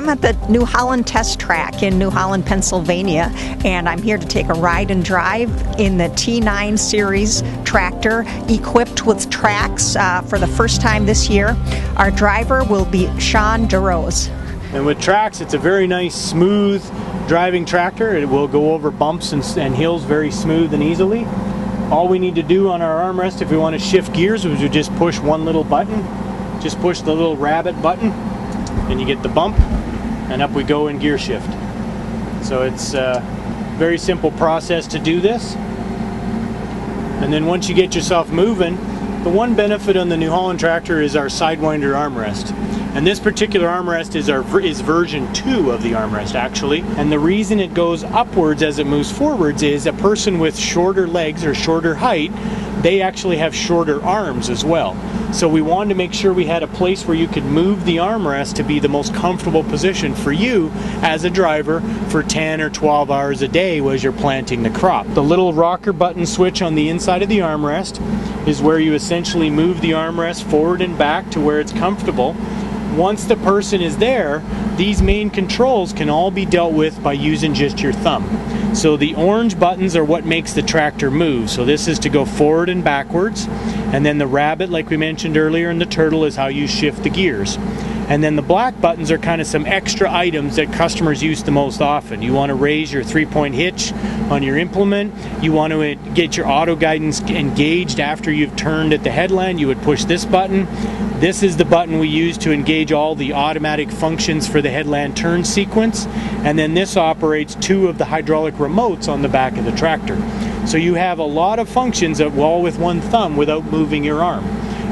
I'm at the New Holland test track in New Holland, Pennsylvania, and I'm here to take a ride and drive in the T9 series tractor equipped with tracks for the first time this year. Our driver will be Dorosz. And with tracks, it's a very nice, smooth driving tractor. It will go over bumps and hills very smooth and easily. All we need to do on our armrest if we want to shift gears is we just push one little button. Just push the little rabbit button and you get the bump, and up we go in gear shift. So it's a very simple process to do this. And then once you get yourself moving, the one benefit on the New Holland tractor is our Sidewinder armrest. And this particular armrest is version 2 of the armrest, actually. And the reason it goes upwards as it moves forwards is a person with shorter legs or shorter height, they actually have shorter arms as well. So we wanted to make sure we had a place where you could move the armrest to be the most comfortable position for you as a driver for 10 or 12 hours a day as you're planting the crop. The little rocker button switch on the inside of the armrest is where you essentially move the armrest forward and back to where it's comfortable. Once the person is there, these main controls can all be dealt with by using just your thumb. So the orange buttons are what makes the tractor move. So this is to go forward and backwards. And then the rabbit, like we mentioned earlier, and the turtle is how you shift the gears. And then the black buttons are kind of some extra items that customers use the most often. You want to raise your 3-point hitch on your implement. You want to get your auto guidance engaged after you've turned at the headland. You would push this button. This is the button we use to engage all the automatic functions for the headland turn sequence. And then this operates 2 of the hydraulic remotes on the back of the tractor. So you have a lot of functions all with one thumb without moving your arm.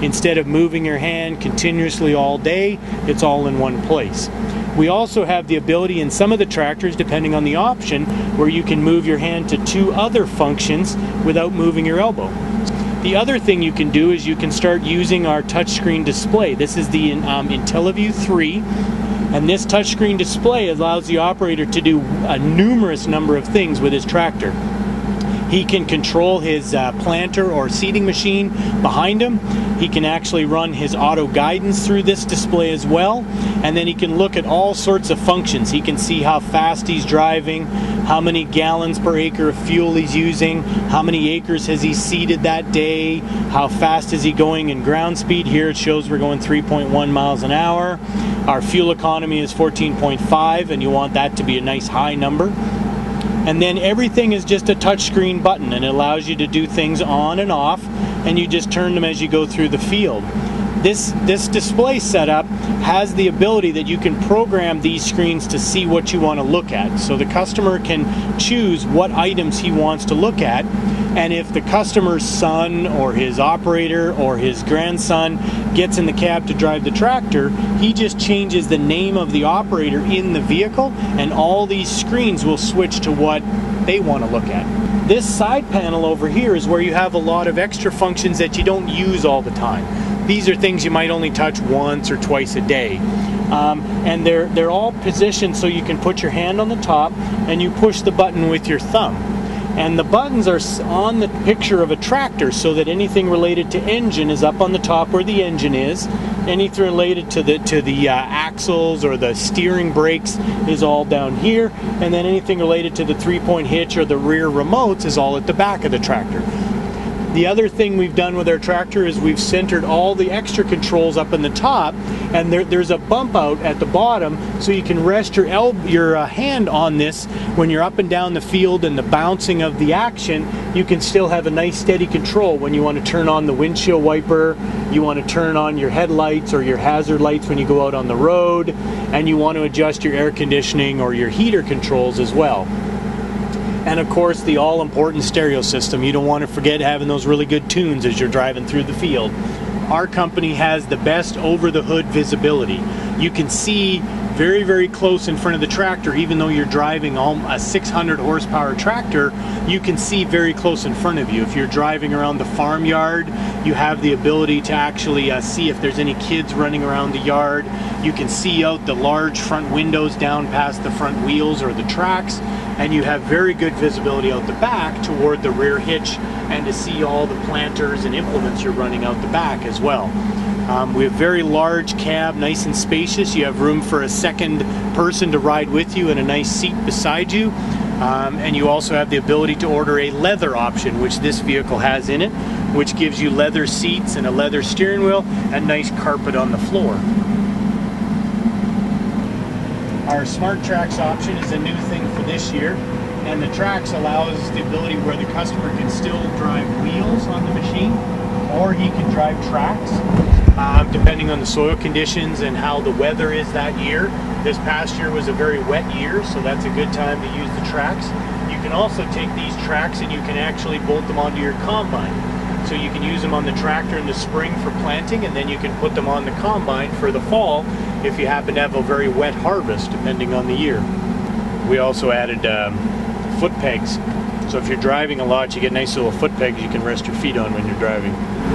Instead of moving your hand continuously all day, it's all in one place. We also have the ability in some of the tractors, depending on the option, where you can move your hand to 2 other functions without moving your elbow. The other thing you can do is you can start using our touchscreen display. This is the IntelliView 3, and this touchscreen display allows the operator to do a numerous number of things with his tractor. He can control his planter or seeding machine behind him. He can actually run his auto guidance through this display as well. And then he can look at all sorts of functions. He can see how fast he's driving, how many gallons per acre of fuel he's using, how many acres has he seeded that day, how fast is he going in ground speed. Here it shows we're going 3.1 miles an hour. Our fuel economy is 14.5, and you want that to be a nice high number. And then everything is just a touchscreen button, and it allows you to do things on and off, and you just turn them as you go through the field. This display setup has the ability that you can program these screens to see what you want to look at. So the customer can choose what items he wants to look at, and if the customer's son or his operator or his grandson gets in the cab to drive the tractor, he just changes the name of the operator in the vehicle, and all these screens will switch to what they want to look at. This side panel over here is where you have a lot of extra functions that you don't use all the time. These are things you might only touch once or twice a day. And they're all positioned so you can put your hand on the top and you push the button with your thumb. And the buttons are on the picture of a tractor, so that anything related to engine is up on the top where the engine is. Anything related to the axles or the steering brakes is all down here. And then anything related to the 3-point hitch or the rear remotes is all at the back of the tractor. The other thing we've done with our tractor is we've centered all the extra controls up in the top, and there's a bump out at the bottom, so you can rest your hand on this when you're up and down the field, and the bouncing of the action, you can still have a nice steady control when you want to turn on the windshield wiper, you want to turn on your headlights or your hazard lights when you go out on the road, and you want to adjust your air conditioning or your heater controls as well. And of course, the all-important stereo system. You don't want to forget having those really good tunes as you're driving through the field. Our company has the best over-the-hood visibility. You can see very, very close in front of the tractor. Even though you're driving a 600 horsepower tractor, you can see very close in front of you. If you're driving around the farmyard, you have the ability to actually see if there's any kids running around the yard. You can see out the large front windows down past the front wheels or the tracks, and you have very good visibility out the back toward the rear hitch, and to see all the planters and implements you're running out the back as well. We have very large cab, nice and spacious. You have room for a second person to ride with you and a nice seat beside you. And you also have the ability to order a leather option, which this vehicle has in it, which gives you leather seats and a leather steering wheel and nice carpet on the floor. Our SmartTrax option is a new thing for this year, and the Trax allows the ability where the customer can still drive wheels on the machine, or he can drive tracks, depending on the soil conditions and how the weather is that year. This past year was a very wet year, so that's a good time to use the Trax. You can also take these tracks and you can actually bolt them onto your combine. So you can use them on the tractor in the spring for planting, and then you can put them on the combine for the fall if you happen to have a very wet harvest, depending on the year. We also added foot pegs. So if you're driving a lot, you get nice little foot pegs you can rest your feet on when you're driving.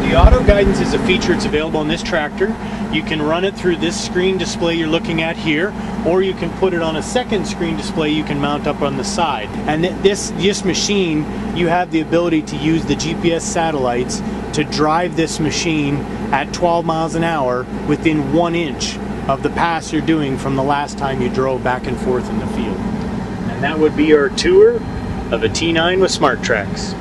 The auto guidance is a feature that's available on this tractor. You can run it through this screen display you're looking at here, or you can put it on a second screen display you can mount up on the side. And this machine, you have the ability to use the GPS satellites to drive this machine at 12 miles an hour within 1 inch of the pass you're doing from the last time you drove back and forth in the field. And that would be our tour of a T9 with SmartTrax.